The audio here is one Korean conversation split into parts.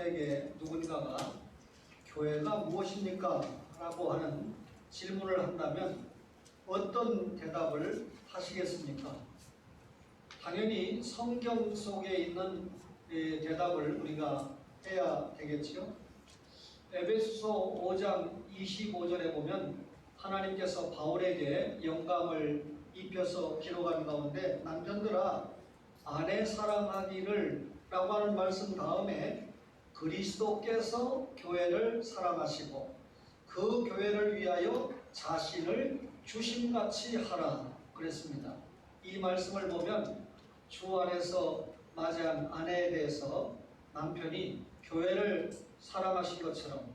여러분에게 누군가가 교회가 무엇입니까? 라고 하는 질문을 한다면 어떤 대답을 하시겠습니까? 당연히 성경 속에 있는 대답을 우리가 해야 되겠지요. 에베소서 5장 25절에 보면 하나님께서 바울에게 영감을 입혀서 기록한 가운데 남편들아 아내 사랑하기를 라고 하는 말씀 다음에 그리스도께서 교회를 사랑하시고 그 교회를 위하여 자신을 주심같이 하라 그랬습니다. 이 말씀을 보면 주 안에서 맞이한 아내에 대해서 남편이 교회를 사랑하신 것처럼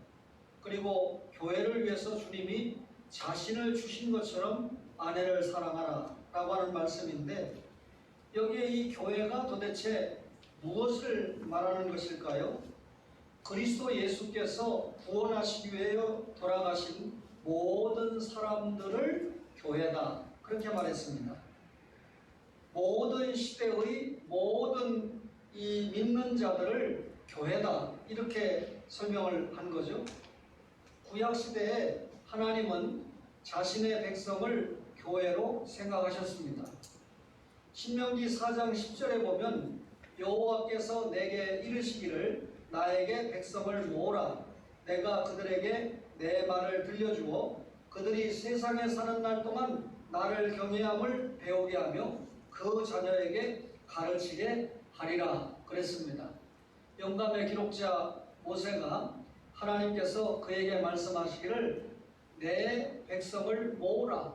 그리고 교회를 위해서 주님이 자신을 주신 것처럼 아내를 사랑하라 라고 하는 말씀인데 여기에 이 교회가 도대체 무엇을 말하는 것일까요? 그리스도 예수께서 구원하시기 위해 돌아가신 모든 사람들을 교회다 그렇게 말했습니다. 모든 시대의 모든 이 믿는 자들을 교회다 이렇게 설명을 한 거죠. 구약시대에 하나님은 자신의 백성을 교회로 생각하셨습니다. 신명기 4장 10절에 보면 여호와께서 내게 이르시기를 나에게 백성을 모으라 내가 그들에게 내 말을 들려주어 그들이 세상에 사는 날 동안 나를 경외함을 배우게 하며 그 자녀에게 가르치게 하리라 그랬습니다. 영감의 기록자 모세가 하나님께서 그에게 말씀하시기를 내 백성을 모으라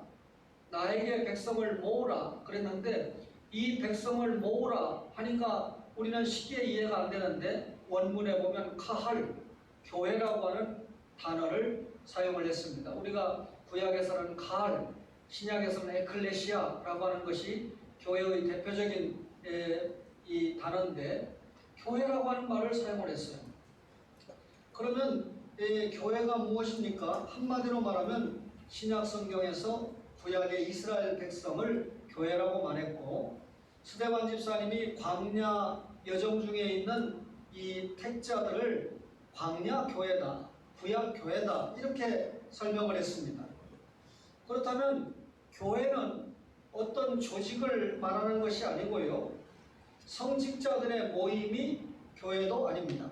나에게 백성을 모으라 그랬는데 이 백성을 모으라 하니까 우리는 쉽게 이해가 안 되는데 원문에 보면 카할 교회라고 하는 단어를 사용을 했습니다. 우리가 구약에서는 카할 신약에서는 에클레시아라고 하는 것이 교회의 대표적인 이 단어인데 교회라고 하는 말을 사용을 했어요. 그러면 교회가 무엇입니까? 한마디로 말하면 신약 성경에서 구약의 이스라엘 백성을 교회라고 말했고 스데반 집사님이 광야 여정 중에 있는 이 택자들을 광야 교회다, 구약 교회다 이렇게 설명을 했습니다. 그렇다면 교회는 어떤 조직을 말하는 것이 아니고요. 성직자들의 모임이 교회도 아닙니다.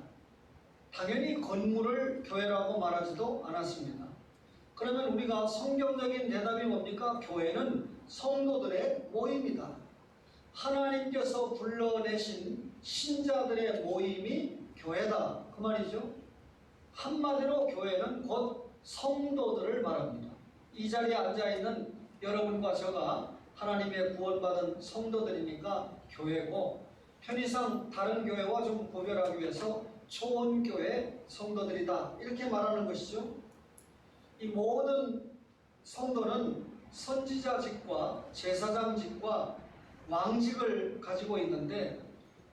당연히 건물을 교회라고 말하지도 않았습니다. 그러면 우리가 성경적인 대답이 뭡니까? 교회는 성도들의 모임이다. 하나님께서 불러내신 신자들의 모임이 교회다. 그 말이죠. 한마디로 교회는 곧 성도들을 말합니다. 이 자리에 앉아있는 여러분과 저가 하나님의 구원받은 성도들이니까 교회고 편의상 다른 교회와 좀 구별하기 위해서 초원교회 성도들이다 이렇게 말하는 것이죠. 이 모든 성도는 선지자직과 제사장직과 왕직을 가지고 있는데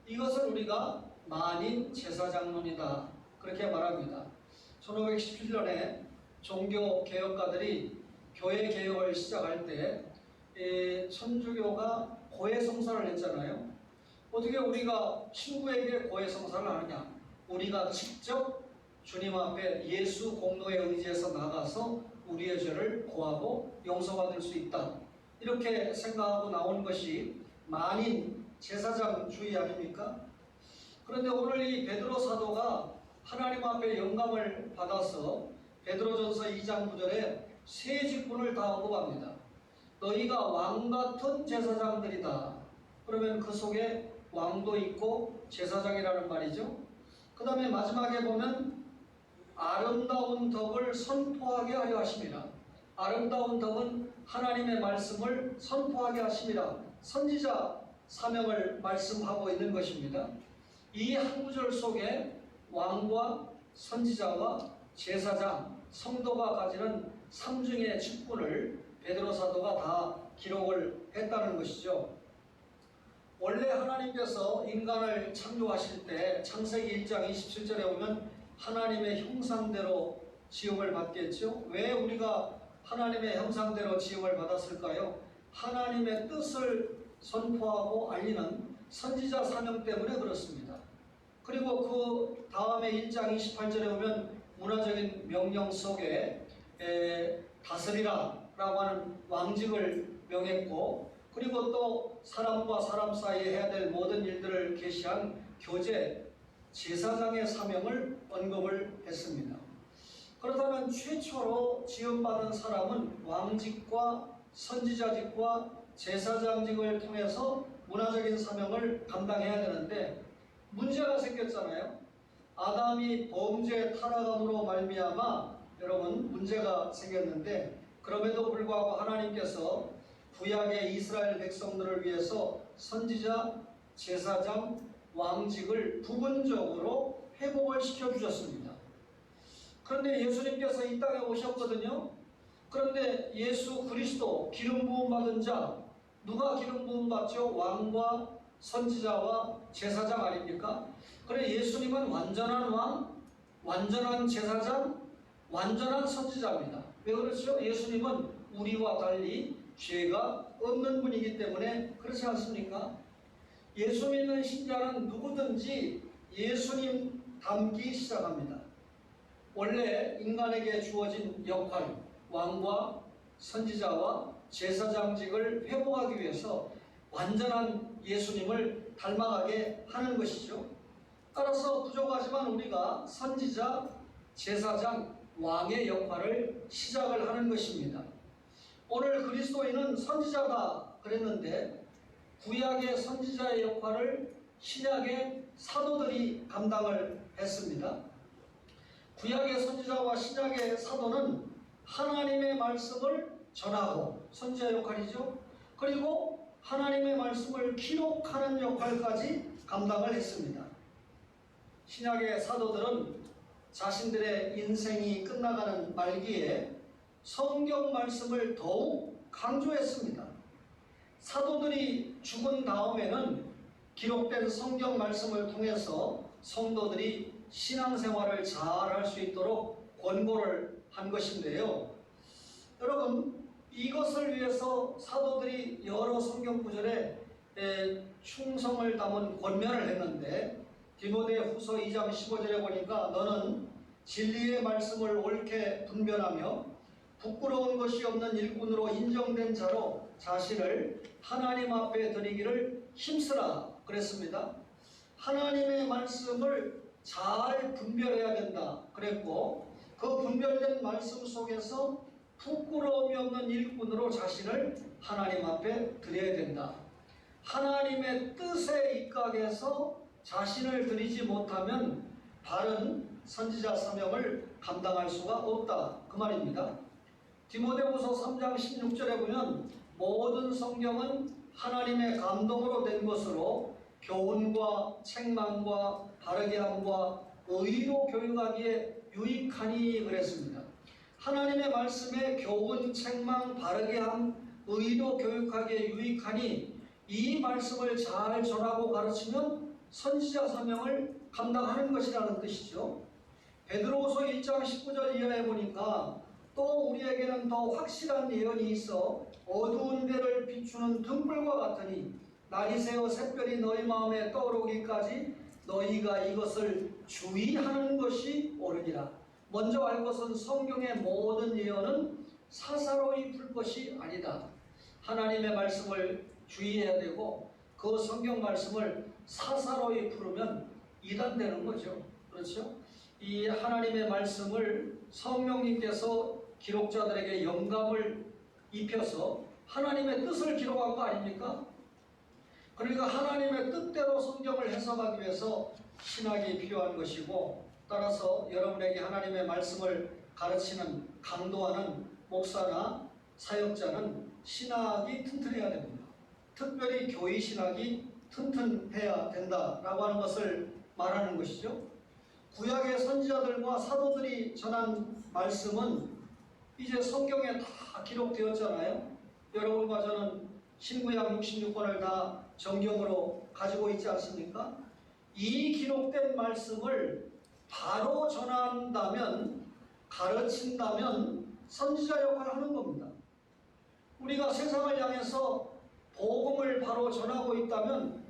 이것을 우리가 만인 제사장론이다 그렇게 말합니다. 1517년에 종교개혁가들이 교회개혁을 시작할 때 천주교가 고해성사를 했잖아요. 어떻게 우리가 친구에게 고해성사를 하느냐? 우리가 직접 주님 앞에 예수 공로에 의지해서 나가서 우리의 죄를 고하고 용서받을 수 있다. 이렇게 생각하고 나온 것이 만인 제사장주의 아닙니까? 그런데 오늘 이 베드로 사도가 하나님 앞에 영감을 받아서 베드로전서 2장 9절에 세 직분을 다 언급합니다. 너희가 왕같은 제사장들이다. 그러면 그 속에 왕도 있고 제사장이라는 말이죠. 그 다음에 마지막에 보면 아름다운 덕을 선포하게 하려 하심이라. 아름다운 덕은 하나님의 말씀을 선포하게 하심이라. 선지자 사명을 말씀하고 있는 것입니다. 이 한 구절 속에 왕과 선지자와 제사장, 성도가 가지는 삼중의 직분을 베드로 사도가 다 기록을 했다는 것이죠. 원래 하나님께서 인간을 창조하실 때 창세기 1장 27절에 보면 하나님의 형상대로 지음을 받겠죠. 왜 우리가 하나님의 형상대로 지음을 받았을까요? 하나님의 뜻을 선포하고 알리는 선지자 사명 때문에 그렇습니다. 그리고 그 다음에 1장 28절에 보면 문화적인 명령 속에 다스리라 라고 하는 왕직을 명했고, 그리고 또 사람과 사람 사이에 해야 될 모든 일들을 계시한 교제, 제사장의 사명을 언급을 했습니다. 그렇다면 최초로 지음받은 사람은 왕직과 선지자직과 제사장직을 통해서 문화적인 사명을 감당해야 되는데 문제가 생겼잖아요. 아담이 범죄 타락함으로 말미암아 여러분 문제가 생겼는데, 그럼에도 불구하고 하나님께서 구약의 이스라엘 백성들을 위해서 선지자, 제사장, 왕직을 부분적으로 회복을 시켜주셨습니다. 그런데 예수님께서 이 땅에 오셨거든요. 그런데 예수 그리스도 기름 부음 받은 자, 누가 기름 부음 받죠? 왕과 선지자와 제사장 아닙니까? 그래 예수님은 완전한 왕, 완전한 제사장, 완전한 선지자입니다. 왜 그렇죠? 예수님은 우리와 달리 죄가 없는 분이기 때문에 그렇지 않습니까? 예수 믿는 신자는 누구든지 예수님 닮기 시작합니다. 원래 인간에게 주어진 역할, 왕과 선지자와 제사장직을 회복하기 위해서 완전한 예수님을 닮아가게 하는 것이죠. 따라서 부족하지만 우리가 선지자, 제사장, 왕의 역할을 시작을 하는 것입니다. 오늘 그리스도인은 선지자다 그랬는데 구약의 선지자의 역할을 신약의 사도들이 감당을 했습니다. 구약의 선지자와 신약의 사도는 하나님의 말씀을 전하고, 선지자 역할이죠. 그리고 하나님의 말씀을 기록하는 역할까지 감당을 했습니다. 신약의 사도들은 자신들의 인생이 끝나가는 말기에 성경 말씀을 더욱 강조했습니다. 사도들이 죽은 다음에는 기록된 성경 말씀을 통해서 성도들이 신앙생활을 잘 할 수 있도록 권고를 한 것인데요. 여러분, 이것을 위해서 사도들이 여러 성경 구절에 충성을 담은 권면을 했는데, 디모데후서 2장 15절에 보니까 너는 진리의 말씀을 옳게 분별하며 부끄러운 것이 없는 일꾼으로 인정된 자로 자신을 하나님 앞에 드리기를 힘쓰라 그랬습니다. 하나님의 말씀을 잘 분별해야 된다 그랬고, 그 분별된 말씀 속에서 부끄러움이 없는 일꾼으로 자신을 하나님 앞에 드려야 된다. 하나님의 뜻에 입각해서 자신을 드리지 못하면 바른 선지자 사명을 감당할 수가 없다 그 말입니다. 디모데후서 3장 16절에 보면 모든 성경은 하나님의 감동으로 된 것으로 교훈과 책망과 바르게 함과 의로 교육하기에 유익하니 그랬습니다. 하나님의 말씀에 교훈, 책망, 바르게 함, 의로 교육하기에 유익하니 이 말씀을 잘 전하고 가르치면 선지자 사명을 감당하는 것이라는 뜻이죠. 베드로후서 1장 19절 이하에 보니까 또 우리에게는 더 확실한 예언이 있어 어두운 데를 비추는 등불과 같으니 날이 새어 샛별이 너희 마음에 떠오르기까지 너희가 이것을 주의하는 것이 옳으니라. 먼저 알 것은 성경의 모든 예언은 사사로이 풀 것이 아니다. 하나님의 말씀을 주의해야 되고 그 성경 말씀을 사사로이 풀으면 이단되는 거죠. 그렇죠? 이 하나님의 말씀을 성령님께서 기록자들에게 영감을 입혀서 하나님의 뜻을 기록한 거 아닙니까? 그러니까 하나님의 뜻대로 성경을 해석하기 위해서 신학이 필요한 것이고, 따라서 여러분에게 하나님의 말씀을 가르치는, 강도하는 목사나 사역자는 신학이 튼튼해야 됩니다. 특별히 교회 신학이 튼튼해야 된다라고 하는 것을 말하는 것이죠. 구약의 선지자들과 사도들이 전한 말씀은 이제 성경에 다 기록되었잖아요. 여러분과 저는 신구약 66권을 다 정경으로 가지고 있지 않습니까? 이 기록된 말씀을 바로 전한다면, 가르친다면 선지자 역할을 하는 겁니다. 우리가 세상을 향해서 복음을 바로 전하고 있다면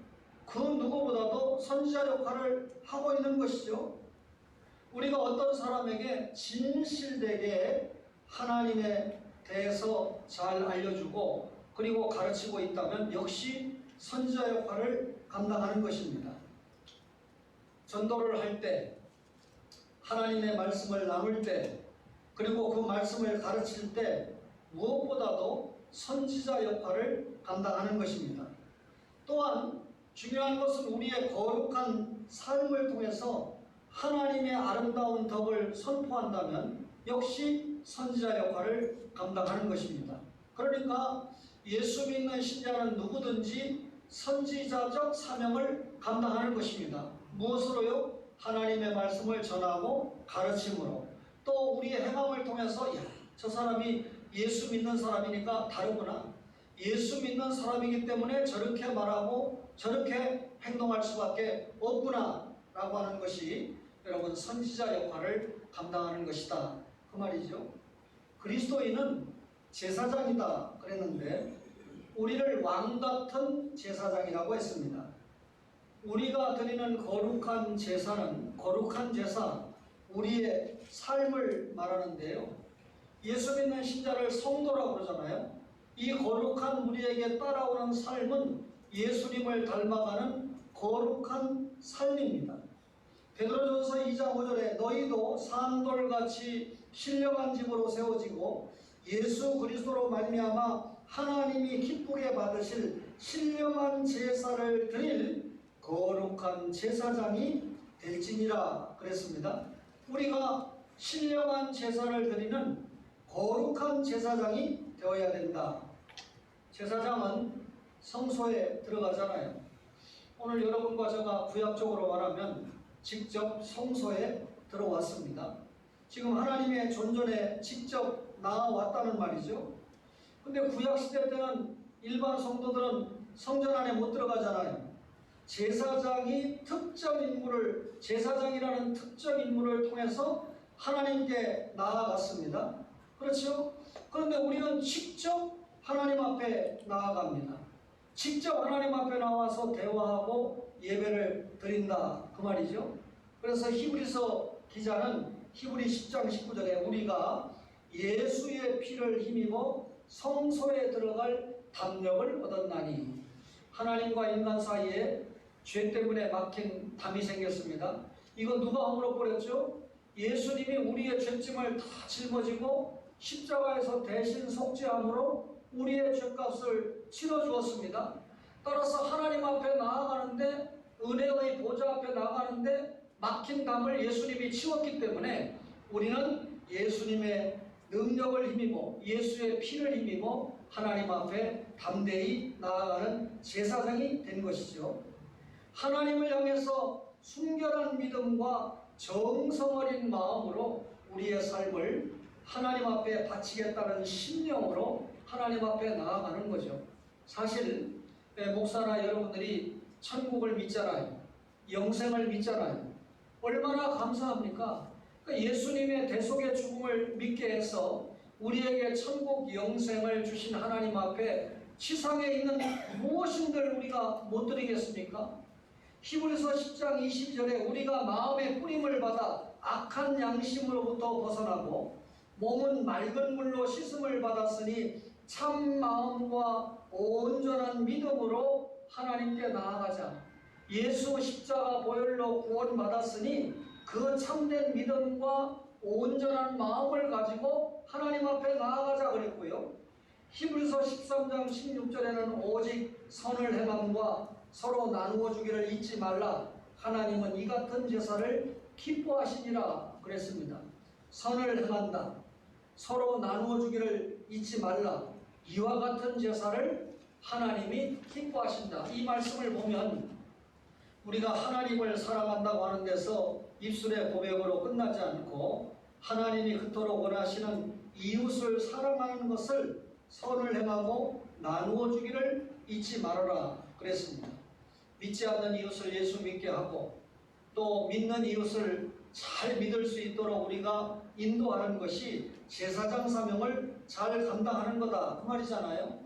그 누구보다도 선지자 역할을 하고 있는 것이죠. 우리가 어떤 사람에게 진실되게 하나님에 대해서 잘 알려주고 그리고 가르치고 있다면 역시 선지자 역할을 감당하는 것입니다. 전도를 할 때, 하나님의 말씀을 나눌 때, 그리고 그 말씀을 가르칠 때 무엇보다도 선지자 역할을 감당하는 것입니다. 또한 중요한 것은 우리의 거룩한 삶을 통해서 하나님의 아름다운 덕을 선포한다면 역시 선지자 역할을 감당하는 것입니다. 그러니까 예수 믿는 신자는 누구든지 선지자적 사명을 감당하는 것입니다. 무엇으로요? 하나님의 말씀을 전하고 가르침으로. 또 우리의 행함을 통해서 저 사람이 예수 믿는 사람이니까 다르구나. 예수 믿는 사람이기 때문에 저렇게 말하고 저렇게 행동할 수밖에 없구나 라고 하는 것이 여러분 선지자 역할을 감당하는 것이다 그 말이죠. 그리스도인은 제사장이다 그랬는데 우리를 왕같은 제사장이라고 했습니다. 우리가 드리는 거룩한 제사는 거룩한 제사, 우리의 삶을 말하는데요. 예수 믿는 신자를 성도라고 그러잖아요. 이 거룩한 우리에게 따라오는 삶은 예수님을 닮아가는 거룩한 삶입니다. 베드로전서 2장 5절에 너희도 산돌같이 신령한 집으로 세워지고 예수 그리스도로 말미암아 하나님이 기쁘게 받으실 신령한 제사를 드릴 거룩한 제사장이 될지니라 그랬습니다. 우리가 신령한 제사를 드리는 거룩한 제사장이 되어야 된다. 제사장은 성소에 들어가잖아요. 오늘 여러분과 제가 구약적으로 말하면 직접 성소에 들어왔습니다. 지금 하나님의 존전에 직접 나와왔다는 말이죠. 근데 구약시대 때는 일반 성도들은 성전 안에 못 들어가잖아요. 제사장이 제사장이라는 특정 인물을 통해서 하나님께 나아갔습니다. 그렇죠? 그런데 우리는 직접 하나님 앞에 나아갑니다. 직접 하나님 앞에 나와서 대화하고 예배를 드린다 그 말이죠. 그래서 히브리서 기자는 히브리 10장 19절에 우리가 예수의 피를 힘입어 성소에 들어갈 담력을 얻었나니 하나님과 인간 사이에 죄 때문에 막힌 담이 생겼습니다. 이거 누가 허물어 버렸죠? 예수님이 우리의 죄짐을 다 짊어지고 십자가에서 대신 속죄함으로 우리의 죄값을 치러주었습니다. 따라서 하나님 앞에 나아가는데 은혜의 보좌 앞에 나가는데 막힌 담을 예수님이 치웠기 때문에 우리는 예수님의 능력을 힘입어 예수의 피를 힘입어 하나님 앞에 담대히 나아가는 제사장이 된 것이죠. 하나님을 향해서 순결한 믿음과 정성 어린 마음으로 우리의 삶을 하나님 앞에 바치겠다는 신념으로 하나님 앞에 나아가는 거죠. 사실 목사나 여러분들이 천국을 믿잖아요. 영생을 믿잖아요. 얼마나 감사합니까? 예수님의 대속의 죽음을 믿게 해서 우리에게 천국 영생을 주신 하나님 앞에 지상에 있는 무엇인들 우리가 못 드리겠습니까? 히브리서 10장 22절에 우리가 마음의 뿌림을 받아 악한 양심으로부터 벗어나고 몸은 맑은 물로 씻음을 받았으니 참 마음과 온전한 믿음으로 하나님께 나아가자. 예수 십자가 보혈로 구원받았으니 그 참된 믿음과 온전한 마음을 가지고 하나님 앞에 나아가자 그랬고요. 히브리서 13장 16절에는 오직 선을 행함과 서로 나누어 주기를 잊지 말라. 하나님은 이 같은 제사를 기뻐하시니라 그랬습니다. 선을 행한다. 서로 나누어 주기를 잊지 말라. 이와 같은 제사를 하나님이 기뻐하신다. 이 말씀을 보면 우리가 하나님을 사랑한다고 하는 데서 입술의 고백으로 끝나지 않고 하나님이 그토록 원하시는 이웃을 사랑하는 것을 선을 행하고 나누어 주기를 잊지 말아라 그랬습니다. 믿지 않는 이웃을 예수 믿게 하고 또 믿는 이웃을 잘 믿을 수 있도록 우리가 인도하는 것이 제사장 사명을 잘 감당하는 거다 그 말이잖아요.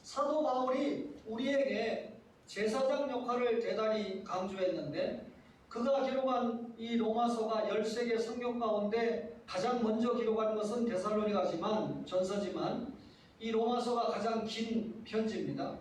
사도 바울이 우리에게 제사장 역할을 대단히 강조했는데 그가 기록한 이 로마서가 13개 성경 가운데 가장 먼저 기록한 것은 데살로니가지만 전서지만 이 로마서가 가장 긴 편지입니다.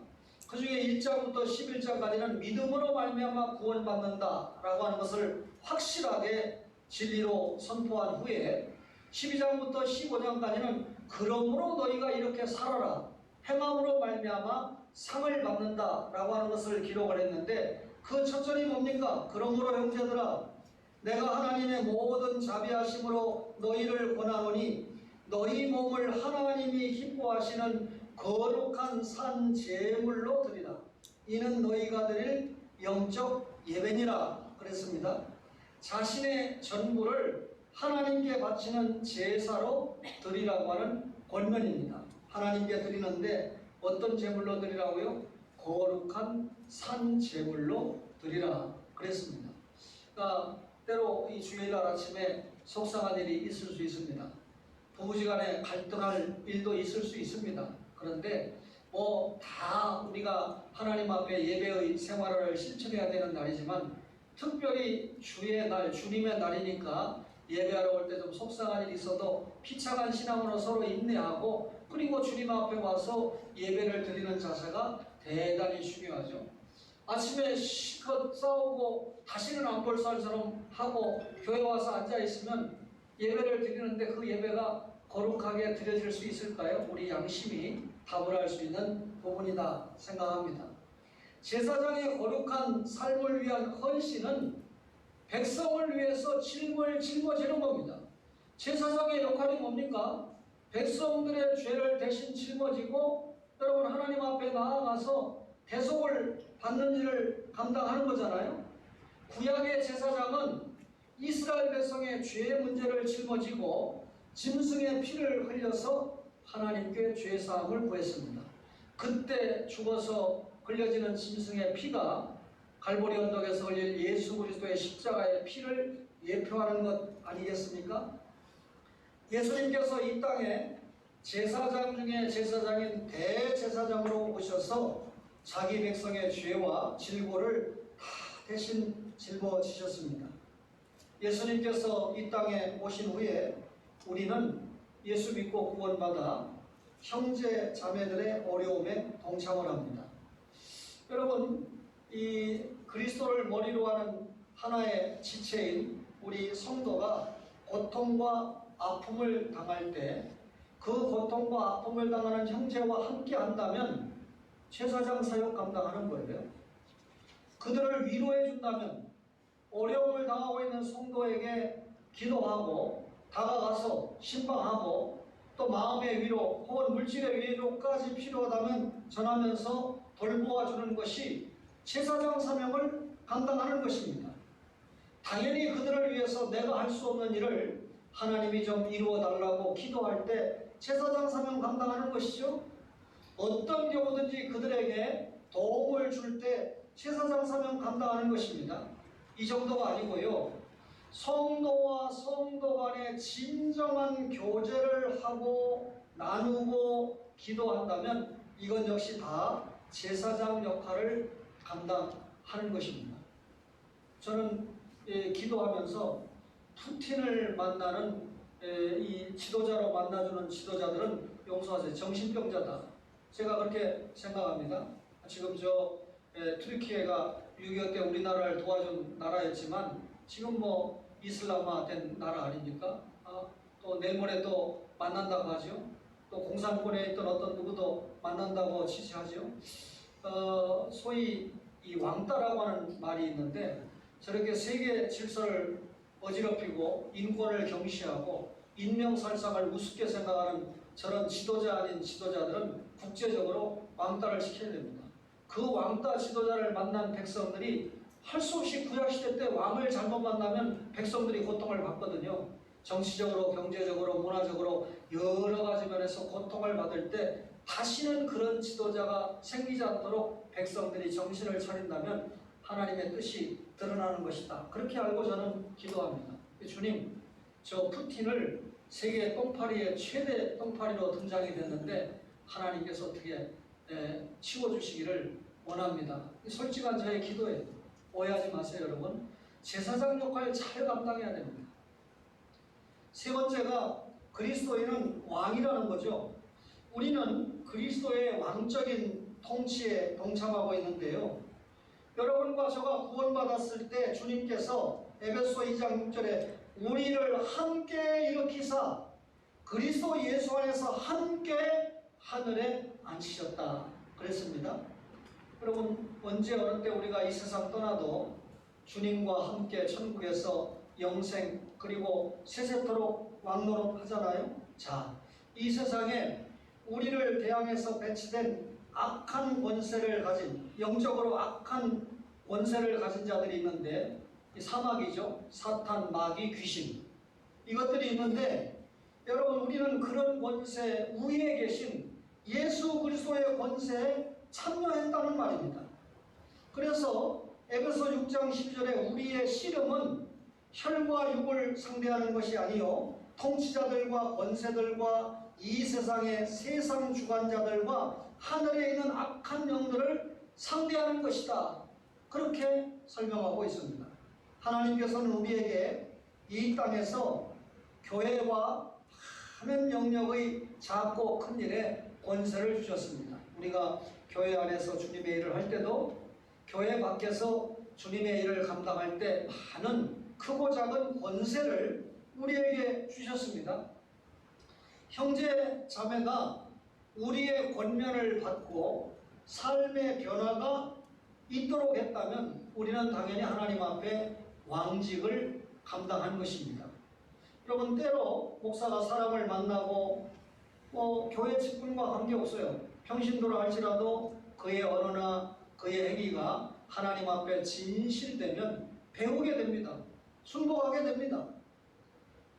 그 중에 1장부터 11장까지는 믿음으로 말미암아 구원받는다라고 하는 것을 확실하게 진리로 선포한 후에 12장부터 15장까지는 그러므로 너희가 이렇게 살아라, 행함으로 말미암아 상을 받는다라고 하는 것을 기록을 했는데 그 첫 절이 뭡니까? 그러므로 형제들아 내가 하나님의 모든 자비하심으로 너희를 권하노니 너희 몸을 하나님이 기뻐하시는 거룩한 산 제물로 드리라. 이는 너희가 드릴 영적 예배니라 그랬습니다. 자신의 전부를 하나님께 바치는 제사로 드리라고 하는 권면입니다. 하나님께 드리는데 어떤 제물로 드리라고요? 거룩한 산 제물로 드리라 그랬습니다. 그러니까 때로 이 주일날 아침에 속상한 일이 있을 수 있습니다. 부부지간에 갈등할 일도 있을 수 있습니다. 그런데 다 우리가 하나님 앞에 예배의 생활을 실천해야 되는 날이지만 특별히 주의 날, 주님의 날이니까 예배하러 올 때 좀 속상한 일이 있어도 피차간 신앙으로 서로 인내하고 그리고 주님 앞에 와서 예배를 드리는 자세가 대단히 중요하죠. 아침에 실컷 싸우고 다시는 안 볼 사람처럼 하고 교회 와서 앉아있으면 예배를 드리는데 그 예배가 거룩하게 드려질 수 있을까요? 우리 양심이 답을 할 수 있는 부분이다 생각합니다. 제사장의 거룩한 삶을 위한 헌신은 백성을 위해서 짐을 짊어지는 겁니다. 제사장의 역할이 뭡니까? 백성들의 죄를 대신 짊어지고 여러분 하나님 앞에 나아가서 대속을 받는 일을 감당하는 거잖아요. 구약의 제사장은 이스라엘 백성의 죄의 문제를 짊어지고 짐승의 피를 흘려서 하나님께 죄사함을 구했습니다. 그때 죽어서 흘려지는 짐승의 피가 갈보리 언덕에서 흘릴 예수 그리스도의 십자가의 피를 예표하는 것 아니겠습니까? 예수님께서 이 땅에 제사장 중에 제사장인 대제사장으로 오셔서 자기 백성의 죄와 질고를 다 대신 짊어지셨습니다. 예수님께서 이 땅에 오신 후에 우리는 예수 믿고 구원받아 형제 자매들의 어려움에 동참을 합니다. 여러분, 이 그리스도를 머리로 하는 하나의 지체인 우리 성도가 고통과 아픔을 당할 때 그 고통과 아픔을 당하는 형제와 함께 한다면 제사장 사역 감당하는 거예요. 그들을 위로해 준다면 어려움을 당하고 있는 성도에게 기도하고 다가가서 신방하고 또 마음의 위로 혹은 물질의 위로까지 필요하다면 전하면서 돌보아주는 것이 제사장 사명을 감당하는 것입니다. 당연히 그들을 위해서 내가 할 수 없는 일을 하나님이 좀 이루어 달라고 기도할 때 제사장 사명 감당하는 것이죠. 어떤 경우든지 그들에게 도움을 줄 때 제사장 사명 감당하는 것입니다. 이 정도가 아니고요. 성도와 성도 간의 진정한 교제를 하고 나누고 기도한다면 이건 역시 다 제사장 역할을 감당하는 것입니다. 저는 기도하면서 푸틴을 만나는 이 지도자로 만나주는 지도자들은 용서하세요. 정신병자다. 제가 그렇게 생각합니다. 지금 튀르키예가 6.25 때 우리나라를 도와준 나라였지만 지금 이슬람화된 나라 아닙니까? 또 내일 모레 또 만난다고 하죠. 또 공산권에 있던 어떤 누구도 만난다고 지시하죠. 소위 이 왕따라고 하는 말이 있는데 저렇게 세계 질서를 어지럽히고 인권을 경시하고 인명살상을 우습게 생각하는 저런 지도자 아닌 지도자들은 국제적으로 왕따를 시켜야 됩니다. 그 왕따 지도자를 만난 백성들이 할 수 없이 구약시대 때 왕을 잘못 만나면 백성들이 고통을 받거든요. 정치적으로, 경제적으로, 문화적으로 여러 가지 면에서 고통을 받을 때 다시는 그런 지도자가 생기지 않도록 백성들이 정신을 차린다면 하나님의 뜻이 드러나는 것이다. 그렇게 알고 저는 기도합니다. 주님, 저 푸틴을 세계 똥파리의 최대 똥파리로 등장이 됐는데 하나님께서 어떻게 치워주시기를 원합니다. 솔직한 저의 기도예요. 오해하지 마세요, 여러분. 제사장 역할을 잘 감당해야 됩니다. 세 번째가 그리스도인은 왕이라는 거죠. 우리는 그리스도의 왕적인 통치에 동참하고 있는데요. 여러분과 저가 구원받았을 때 주님께서 에베소 2장 6절에 우리를 함께 일으키사 그리스도 예수 안에서 함께 하늘에 앉히셨다 그랬습니다. 여러분, 언제 어느 때 우리가 이 세상 떠나도 주님과 함께 천국에서 영생 그리고 세세토록 왕노릇 하잖아요. 자, 이 세상에 우리를 대항해서 배치된 악한 권세를 가진, 영적으로 악한 권세를 가진 자들이 있는데, 이 사막이죠. 사탄, 마귀, 귀신, 이것들이 있는데, 여러분, 우리는 그런 권세 위에 계신 예수 그리스도의 권세에 참여했다는 말입니다. 그래서 에베소 6장 10절에 우리의 씨름은 혈과 육을 상대하는 것이 아니요 통치자들과 권세들과 이 세상의 세상 주관자들과 하늘에 있는 악한 영들을 상대하는 것이다. 그렇게 설명하고 있습니다. 하나님께서는 우리에게 이 땅에서 교회와 많은 영역의 작고 큰 일에 권세를 주셨습니다. 우리가 교회 안에서 주님의 일을 할 때도 교회 밖에서 주님의 일을 감당할 때 많은 크고 작은 권세를 우리에게 주셨습니다. 형제 자매가 우리의 권면을 받고 삶의 변화가 있도록 했다면 우리는 당연히 하나님 앞에 왕직을 감당한 것입니다. 여러분, 때로 목사가 사람을 만나고 교회 직분과 관계없어요. 평신도라 할지라도 그의 언어나 그의 행위가 하나님 앞에 진실되면 배우게 됩니다. 순복하게 됩니다.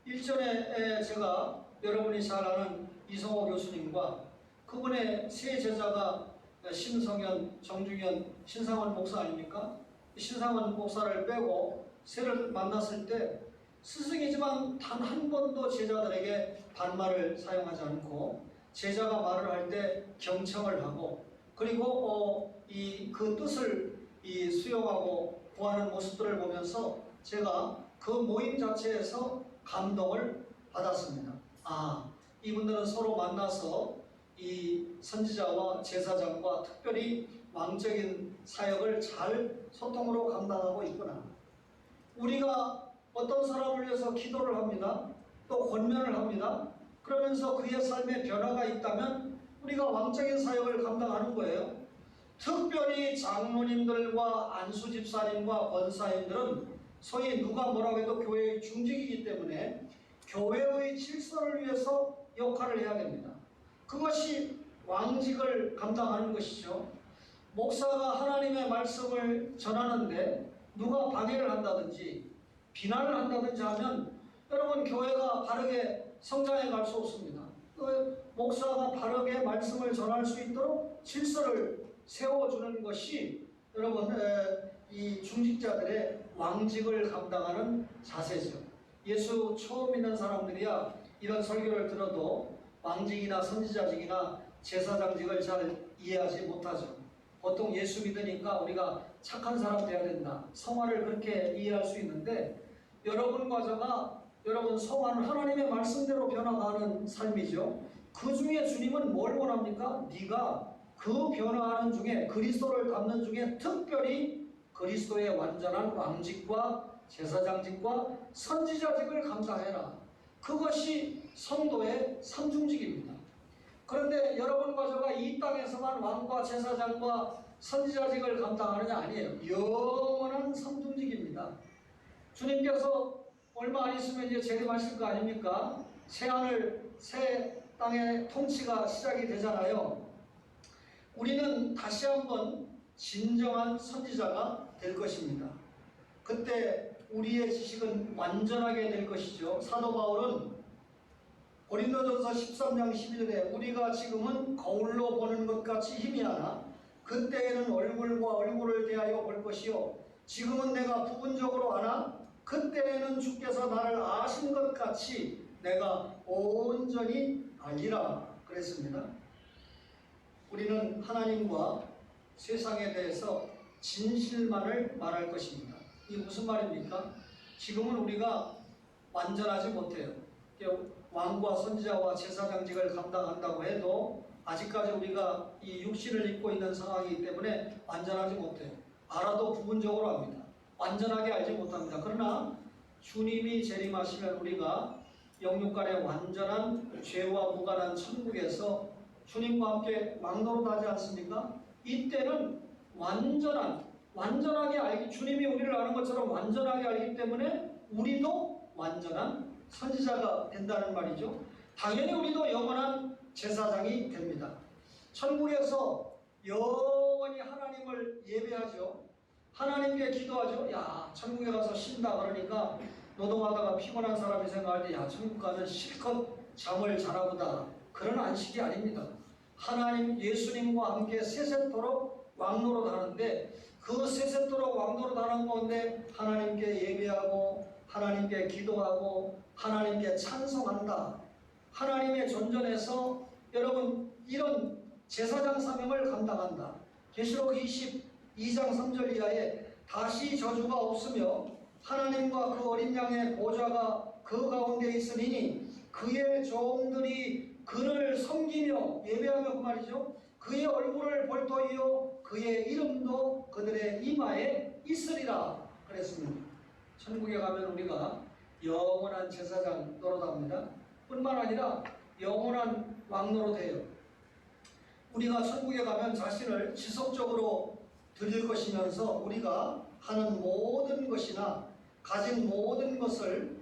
일전에 제가 여러분이 잘 아는 이성호 교수님과 그분의 세 제자가 심성현, 정중현, 신상원 목사 아닙니까? 신상원 목사를 빼고 세를 만났을 때 스승이지만 단 한 번도 제자들에게 반말을 사용하지 않고 제자가 말을 할 때 경청을 하고 그리고 그 뜻을 수용하고 구하는 모습들을 보면서 제가 그 모임 자체에서 감동을 받았습니다. 아, 이분들은 서로 만나서 이 선지자와 제사장과 특별히 왕적인 사역을 잘 소통으로 감당하고 있구나. 우리가 어떤 사람을 위해서 기도를 합니다. 또 권면을 합니다. 그러면서 그의 삶에 변화가 있다면 우리가 왕적인 사역을 감당하는 거예요. 특별히 장로님들과 안수집사님과 권사님들은 소위 누가 뭐라고 해도 교회의 중직이기 때문에 교회의 질서를 위해서 역할을 해야 됩니다. 그것이 왕직을 감당하는 것이죠. 목사가 하나님의 말씀을 전하는데 누가 방해를 한다든지 비난을 한다든지 하면 여러분, 교회가 바르게 성장해 갈 수 없습니다. 목사가 바르게 말씀을 전할 수 있도록 질서를 세워주는 것이 여러분 이 중직자들의 왕직을 감당하는 자세죠. 예수 처음 믿는 사람들이야 이런 설교를 들어도 왕직이나 선지자직이나 제사장직을 잘 이해하지 못하죠. 보통 예수 믿으니까 우리가 착한 사람 돼야 된다, 성화를 그렇게 이해할 수 있는데 여러분과 저가 여러분 성화는 하나님의 말씀대로 변화가는 삶이죠. 그 중에 주님은 뭘 원합니까? 네가 그 변화하는 중에 그리스도를 담는 중에 특별히 그리스도의 완전한 왕직과 제사장직과 선지자직을 감당해라. 그것이 성도의 삼중직입니다. 그런데 여러분과 저가 이 땅에서만 왕과 제사장과 선지자직을 감당하느냐? 아니에요. 영원한 삼중직입니다. 주님께서 얼마 안 있으면 이제 재림하실 거 아닙니까? 새하늘 새 땅의 통치가 시작이 되잖아요. 우리는 다시 한번 진정한 선지자가 될 것입니다. 그때 우리의 지식은 완전하게 될 것이죠. 사도 바울은 고린도전서 13장 11절에 우리가 지금은 거울로 보는 것 같이 희미하나 그때에는 얼굴과 얼굴을 대하여 볼 것이요 지금은 내가 부분적으로 아나 그때에는 주께서 나를 아신 것 같이 내가 온전히 알리라 그랬습니다. 우리는 하나님과 세상에 대해서 진실만을 말할 것입니다. 이게 무슨 말입니까? 지금은 우리가 완전하지 못해요. 왕과 선지자와 제사장직을 감당한다고 해도 아직까지 우리가 이 육신을 입고 있는 상황이기 때문에 완전하지 못해요. 알아도 부분적으로 합니다. 완전하게 알지 못합니다. 그러나 주님이 재림하시면 우리가 영육간의 완전한 죄와 무관한 천국에서 주님과 함께 왕노릇하지 않습니까? 이때는 완전하게 알기, 주님이 우리를 아는 것처럼 완전하게 알기 때문에 우리도 완전한 선지자가 된다는 말이죠. 당연히 우리도 영원한 제사장이 됩니다. 천국에서 영원히 하나님을 예배하죠. 하나님께 기도하죠. 야, 천국에 가서 쉰다 그러니까 노동하다가 피곤한 사람이 생각할 때, 야, 천국 가면 실컷 잠을 자나 보다. 그런 안식이 아닙니다. 하나님, 예수님과 함께 세세토록 왕노릇 하는데, 그 세세토록 왕노릇 하는 가운데 하나님께 예배하고 하나님께 기도하고 하나님께 찬송한다. 하나님의 존전에서 여러분 이런 제사장 사명을 감당한다. 계시록 22장 3절 이하에 다시 저주가 없으며 하나님과 그 어린 양의 보좌가 그 가운데 있으니 그의 종들이 그를 섬기며 예배하며, 그 말이죠. 그의 얼굴을 볼 터이요 그의 이름도 그들의 이마에 있으리라 그랬습니다. 천국에 가면 우리가 영원한 제사장 노릇합니다. 뿐만 아니라 영원한 왕노릇해요. 우리가 천국에 가면 자신을 지속적으로 드릴 것이면서 우리가 하는 모든 것이나 가진 모든 것을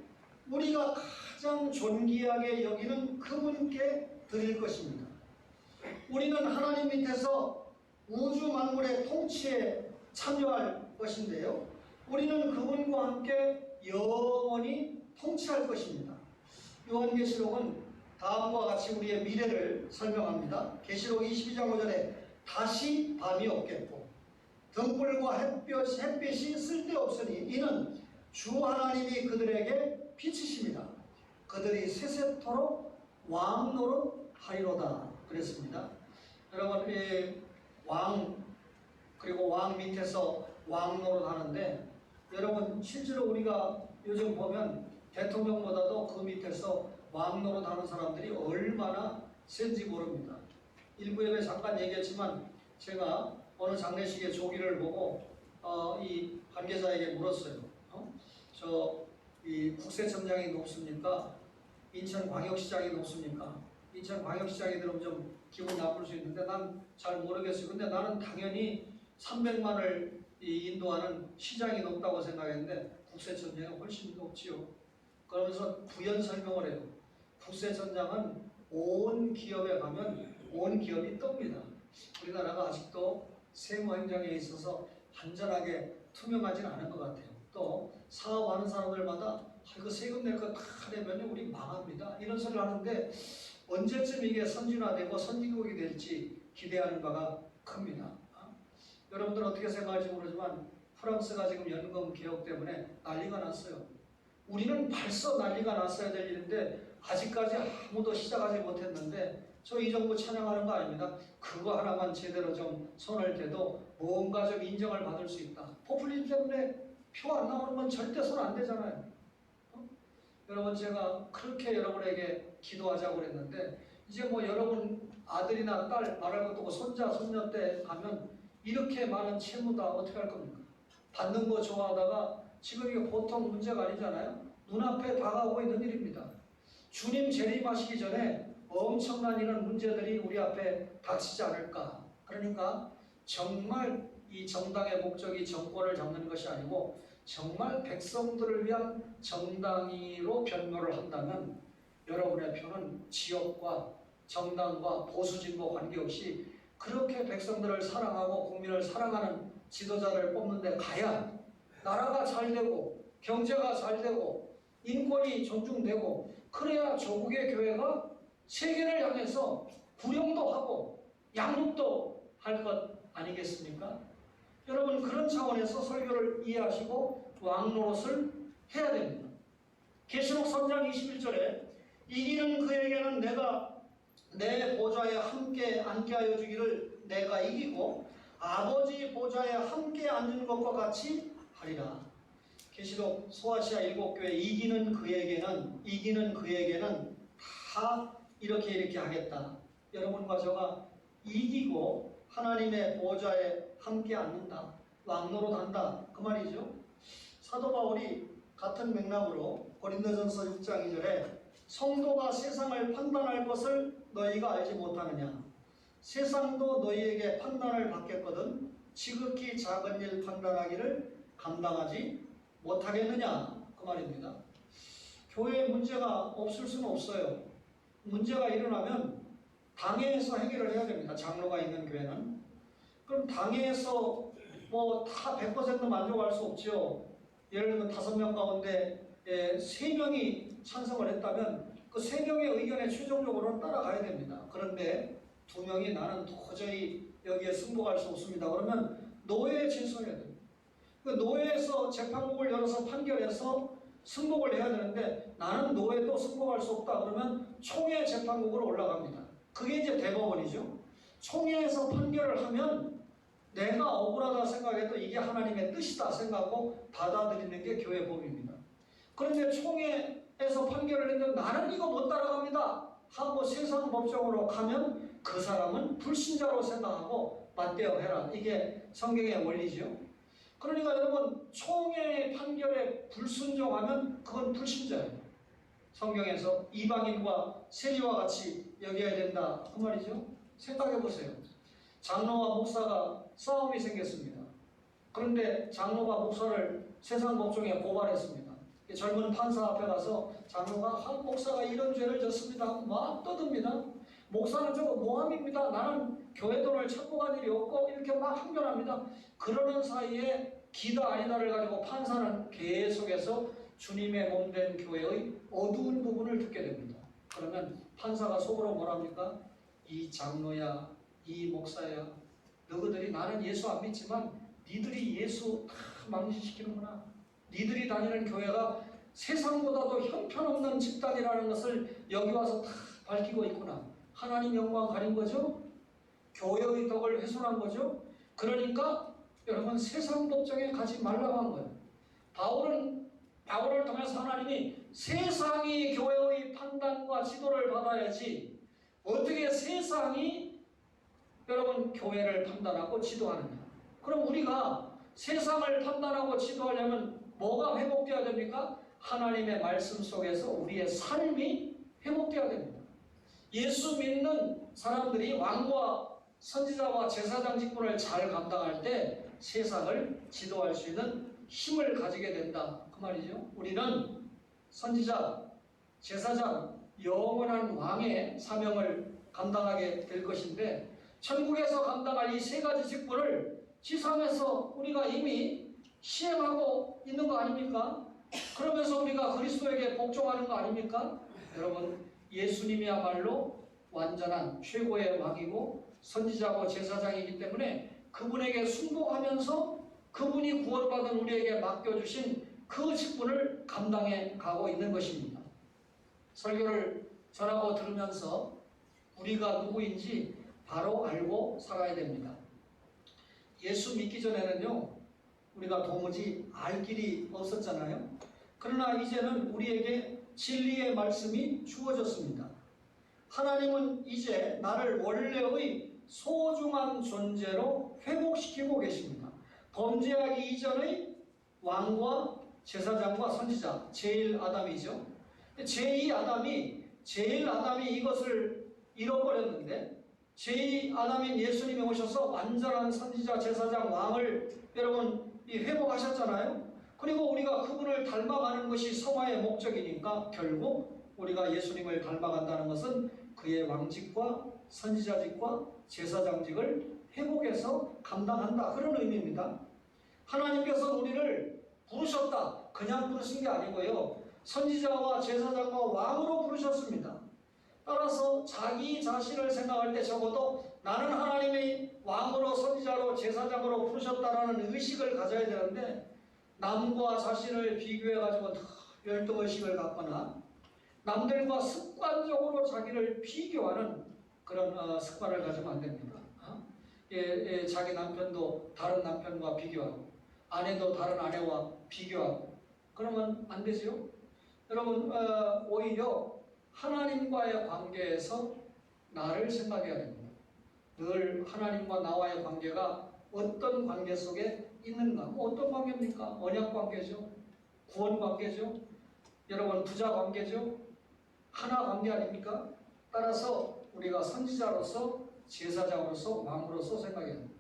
우리가 가장 존귀하게 여기는 그분께 드릴 것입니다. 우리는 하나님 밑에서 우주 만물의 통치에 참여할 것인데요. 우리는 그분과 함께 영원히 통치할 것입니다. 요한계시록은 다음과 같이 우리의 미래를 설명합니다. 계시록 22장 5절에 다시 밤이 없겠고 등불과 햇빛이 쓸데없으니 이는 주 하나님이 그들에게 빛이십니다. 그들이 세세토록 왕노릇 하리로다 그랬습니다. 여러분, 그리고 왕 밑에서 왕노릇 하는데, 여러분 실제로 우리가 요즘 보면 대통령보다도 그 밑에서 왕노릇 하는 사람들이 얼마나 센지 모릅니다. 일부 예배 잠깐 얘기했지만 제가 어느 장례식의 조기를 보고 이 관계자에게 물었어요. 이 국세청장이 높습니까? 인천광역시장이 높습니까? 인천광역시장이 들으면 좀 기분 나쁠 수 있는데 난 잘 모르겠어요. 근데 나는 당연히 300만을 인도하는 시장이 높다고 생각했는데 국세청장이 훨씬 높지요. 그러면서 부연 설명을 해요. 국세청장은 온 기업에 가면 온 기업이 떱니다. 우리나라가 아직도 세무행정에 있어서 안전하게 투명하지는 않은 것 같아요. 또 사업하는 사람들마다 이거 세금 낼 거 다 내면 우리 망합니다. 이런 소리를 하는데 언제쯤 이게 선진화되고 선진국이 될지 기대하는 바가 큽니다. 여러분들 어떻게 생각할지 모르지만 프랑스가 지금 연금 개혁 때문에 난리가 났어요. 우리는 벌써 난리가 났어야 될 일인데 아직까지 아무도 시작하지 못했는데 저 이 정부 찬양하는 거 아닙니다. 그거 하나만 제대로 좀 손을 대도 뭔가 좀 인정을 받을 수 있다. 포퓰리즘 때문에 표 안 나오는 건 절대 손 안 대잖아요. 여러분, 제가 그렇게 여러분에게 기도하자고 그랬는데 이제 뭐 여러분 아들이나 딸 말할 것도 없고 손자 손녀 때 가면 이렇게 많은 채무다 어떻게 할 겁니까? 받는 거 좋아하다가 지금 이게 보통 문제가 아니잖아요. 눈앞에 다가오고 있는 일입니다. 주님 재림하시기 전에 엄청난 이런 문제들이 우리 앞에 닥치지 않을까. 그러니까 정말 이 정당의 목적이 정권을 잡는 것이 아니고 정말 백성들을 위한 정당으로 변모를 한다면 여러분의 표는 지역과 정당과 보수진보 관계없이 그렇게 백성들을 사랑하고 국민을 사랑하는 지도자를 뽑는 데 가야 나라가 잘 되고 경제가 잘 되고 인권이 존중되고 그래야 조국의 교회가 세계를 향해서 구령도 하고 양육도 할 것 아니겠습니까? 여러분, 그런 차원에서 설교를 이해하시고 왕노릇을 해야 됩니다. 계시록 3장 21절에 이기는 그에게는 내가 내 보좌에 함께 앉게 하여 주기를 내가 이기고 아버지 보좌에 함께 앉은 것과 같이 하리라. 계시록 소아시아 7교회 이기는 그에게는 다 이렇게 하겠다. 여러분과 저가 이기고 하나님의 보좌에 함께 앉는다. 왕노릇한다. 그 말이죠. 사도 바울이 같은 맥락으로 고린도전서 6장 2절에 성도가 세상을 판단할 것을 너희가 알지 못하느냐. 세상도 너희에게 판단을 받겠거든 지극히 작은 일 판단하기를 감당하지 못하겠느냐. 그 말입니다. 교회에 문제가 없을 수는 없어요. 문제가 일어나면 당회에서 해결을 해야 됩니다. 장로가 있는 교회는. 그럼 당회에서 뭐 다 100% 만족할 수 없죠. 예를 들면 5명 가운데 3명이 찬성을 했다면 그 3명의 의견에 최종적으로는 따라가야 됩니다. 그런데 2명이 나는 도저히 여기에 승복할 수 없습니다. 그러면 노회에 진술해야 됩니다. 그 노회에서 재판국을 열어서 판결해서 승복을 해야 되는데 나는 노회도 승복할 수 없다. 그러면 총회 재판국으로 올라갑니다. 그게 이제 대법원이죠. 총회에서 판결을 하면 내가 억울하다 생각해도 이게 하나님의 뜻이다 생각하고 받아들이는 게 교회 법입니다. 그런데 총회에서 판결을 했는데 나는 이거 못 따라갑니다 하고 세상 법정으로 가면 그 사람은 불신자로 생각하고 맞대응해라. 이게 성경의 원리죠. 그러니까 여러분 총회의 판결에 불순종하면 그건 불신자예요. 성경에서 이방인과 세리와 같이 여겨야 된다. 그 말이죠. 생각해 보세요. 장로와 목사가 싸움이 생겼습니다. 그런데 장로가 목사를 세상 법정에 고발했습니다. 젊은 판사 앞에 가서 장로가 목사가 이런 죄를 졌습니다 하고 막 떠듭니다. 목사는 저거 모함입니다. 나는 교회 돈을 착복한 일이 없고 이렇게 막 항변합니다. 그러는 사이에 기다 아니다를 가지고 판사는 계속해서 주님의 몸된 교회의 어두운 부분을 듣게 됩니다. 그러면 판사가 속으로 뭐랍니까? 이 장로야, 이 목사야, 너희들이 나는 예수 안 믿지만 니들이 예수 다 망신시키는구나. 니들이 다니는 교회가 세상보다도 형편없는 집단이라는 것을 여기 와서 다 밝히고 있구나. 하나님 영광 가린 거죠. 교회의 덕을 훼손한 거죠. 그러니까 여러분 세상 법정에 가지 말라고 한 거예요. 바울을 통해서 하나님이 세상이 교회의 판단과 지도를 받아야지 어떻게 세상이 여러분 교회를 판단하고 지도하느냐. 그럼 우리가 세상을 판단하고 지도하려면 뭐가 회복되어야 됩니까? 하나님의 말씀 속에서 우리의 삶이 회복되어야 됩니다. 예수 믿는 사람들이 왕과 선지자와 제사장 직분을 잘 감당할 때 세상을 지도할 수 있는 힘을 가지게 된다. 그 말이죠. 우리는 선지자, 제사장, 영원한 왕의 사명을 감당하게 될 것인데 천국에서 감당할 이 3가지 직분을 지상에서 우리가 이미 시행하고 있는 거 아닙니까? 그러면서 우리가 그리스도에게 복종하는 거 아닙니까? 여러분 예수님이야말로 완전한 최고의 왕이고 선지자고 제사장이기 때문에 그분에게 순복하면서 그분이 구원받은 우리에게 맡겨주신 그 직분을 감당해 가고 있는 것입니다. 설교를 전하고 들으면서 우리가 누구인지 바로 알고 살아야 됩니다. 예수 믿기 전에는요 우리가 도무지 알 길이 없었잖아요. 그러나 이제는 우리에게 진리의 말씀이 주어졌습니다. 하나님은 이제 나를 원래의 소중한 존재로 회복시키고 계십니다. 범죄하기 이전의 왕과 제사장과 선지자 제일 아담이죠. 제일 아담이 이것을 잃어버렸는데 제일 아담인 예수님이 오셔서 완전한 선지자 제사장 왕을 여러분 회복하셨잖아요. 그리고 우리가 그분을 닮아가는 것이 성화의 목적이니까 결국 우리가 예수님을 닮아간다는 것은 그의 왕직과 선지자직과 제사장직을 회복해서 감당한다. 그런 의미입니다. 하나님께서 우리를 부르셨다. 그냥 부르신 게 아니고요. 선지자와 제사장과 왕으로 부르셨습니다. 따라서 자기 자신을 생각할 때 적어도 나는 하나님의 왕으로 선지자로 제사장으로 부르셨다라는 의식을 가져야 되는데 남과 자신을 비교해가지고 열등의식을 갖거나 남들과 습관적으로 자기를 비교하는 그런 습관을 가지면 안 됩니다. 자기 남편도 다른 남편과 비교하고 아내도 다른 아내와 비교하고 그러면 안 되죠. 여러분 오히려 하나님과의 관계에서 나를 생각해야 됩니다. 늘 하나님과 나와의 관계가 어떤 관계 속에 있는가? 어떤 관계입니까? 언약 관계죠. 구원 관계죠. 여러분 부자 관계죠. 하나 관계 아닙니까? 따라서 우리가 선지자로서 제사장으로서 왕으로서 생각해야 합니다.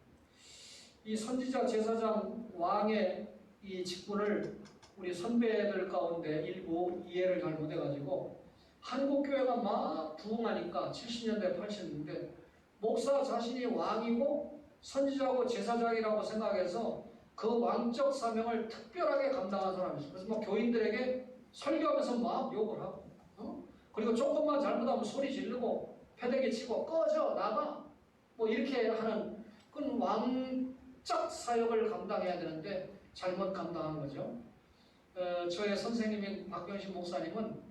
이 선지자, 제사장, 왕의 이 직분을 우리 선배들 가운데 일부 이해를 잘 못해가지고 한국교회가 막 부흥하니까 70년대, 80년대 목사 자신이 왕이고 선지자고 제사장이라고 생각해서 그 왕적 사명을 특별하게 감당한 사람이 있어요. 그래서 막 교인들에게 설교하면서 막 욕을 하고 그리고 조금만 잘못하면 소리 지르고 패대기 치고 꺼져 나가 뭐 이렇게 하는 그건 왕적 사역을 감당해야 되는데 잘못 감당한 거죠. 저의 선생님인 박병신 목사님은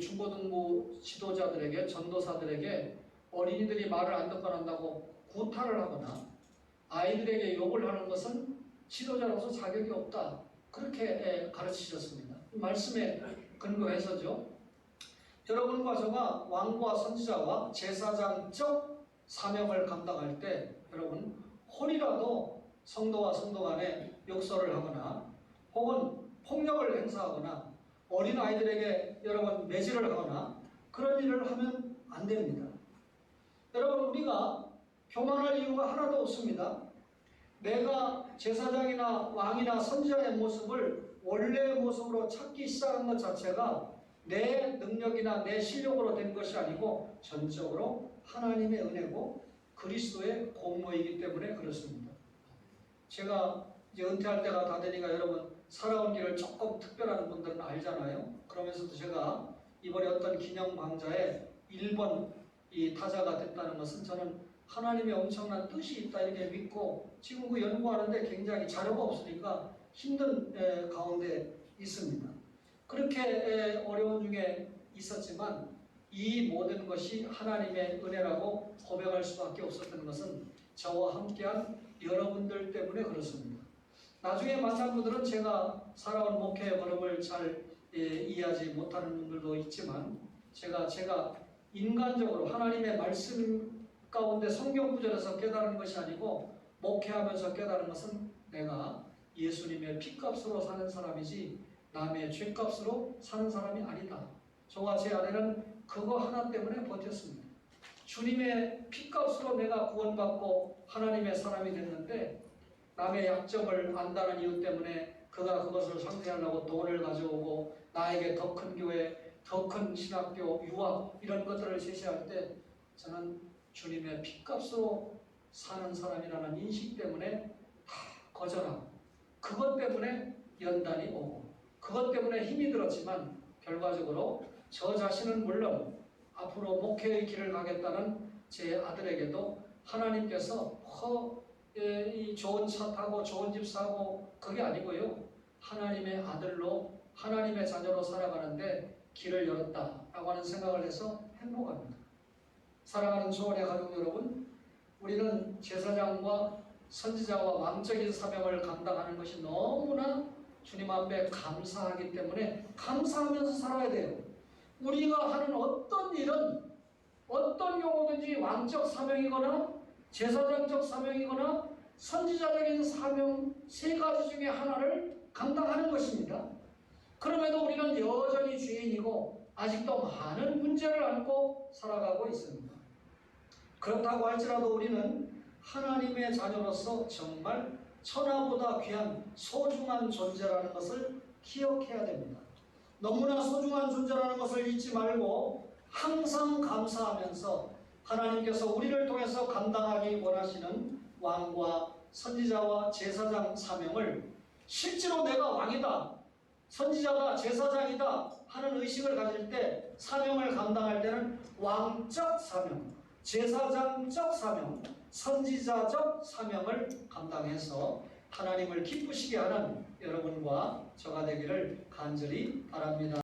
중고등부 지도자들에게 전도사들에게 어린이들이 말을 안 듣고 한다고 구타를 하거나 아이들에게 욕을 하는 것은 지도자로서 자격이 없다. 그렇게 가르치셨습니다. 말씀에 근거해서죠. 여러분과 저가 왕과 선지자와 제사장적 사명을 감당할 때 여러분 혹이라도 성도와 성도 간에 욕설을 하거나 혹은 폭력을 행사하거나 어린아이들에게 여러분 매질을 하거나 그런 일을 하면 안 됩니다. 여러분 우리가 교만할 이유가 하나도 없습니다. 내가 제사장이나 왕이나 선지자의 모습을 원래의 모습으로 찾기 시작한 것 자체가 내 능력이나 내 실력으로 된 것이 아니고 전적으로 하나님의 은혜고 그리스도의 공로이기 때문에 그렇습니다. 제가 이제 은퇴할 때가 다 되니까 여러분 살아온 길을 조금 특별한 분들은 알잖아요. 그러면서도 제가 이번에 어떤 기념 강좌에 1번 이 타자가 됐다는 것은 저는 하나님의 엄청난 뜻이 있다 이렇게 믿고 지금 그 연구하는데 굉장히 자료가 없으니까 힘든 가운데 있습니다. 그렇게 어려운 중에 있었지만 이 모든 것이 하나님의 은혜라고 고백할 수밖에 없었던 것은 저와 함께한 여러분들 때문에 그렇습니다. 나중에 만난 분들은 제가 살아온 목회의 걸음을 잘 이해하지 못하는 분들도 있지만 제가 인간적으로 하나님의 말씀 가운데 성경 구절에서 깨달은 것이 아니고 목회하면서 깨달은 것은 내가 예수님의 피값으로 사는 사람이지 남의 죄값으로 사는 사람이 아니다. 저와 제 아내는 그거 하나 때문에 버텼습니다. 주님의 피값으로 내가 구원받고 하나님의 사람이 됐는데 남의 약점을 안다는 이유 때문에 그가 그것을 상쇄하려고 돈을 가져오고 나에게 더 큰 교회, 더 큰 신학교, 유학 이런 것들을 제시할 때 저는 주님의 피값으로 사는 사람이라는 인식 때문에 다 거절하고 그것 때문에 연단이 오고 그것 때문에 힘이 들었지만 결과적으로 저 자신은 물론 앞으로 목회의 길을 가겠다는 제 아들에게도 하나님께서 이 좋은 차 타고 좋은 집 사고 그게 아니고요. 하나님의 아들로 하나님의 자녀로 살아가는데 길을 열었다라고 하는 생각을 해서 행복합니다. 사랑하는 주원의 가족 여러분, 우리는 제사장과 선지자와 왕적인 사명을 감당하는 것이 너무나 주님 앞에 감사하기 때문에 감사하면서 살아야 돼요. 우리가 하는 어떤 일은 어떤 경우든지 왕적 사명이거나 제사장적 사명이거나 선지자적인 사명 세 가지 중에 하나를 감당하는 것입니다. 그럼에도 우리는 여전히 죄인이고 아직도 많은 문제를 안고 살아가고 있습니다. 그렇다고 할지라도 우리는 하나님의 자녀로서 정말 천하보다 귀한 소중한 존재라는 것을 기억해야 됩니다. 너무나 소중한 존재라는 것을 잊지 말고 항상 감사하면서 하나님께서 우리를 통해서 감당하기 원하시는 왕과 선지자와 제사장 사명을 실제로 내가 왕이다, 선지자다, 제사장이다 하는 의식을 가질 때 사명을 감당할 때는 왕적 사명, 제사장적 사명, 선지자적 사명을 감당해서 하나님을 기쁘시게 하는 여러분과 저가 되기를 간절히 바랍니다.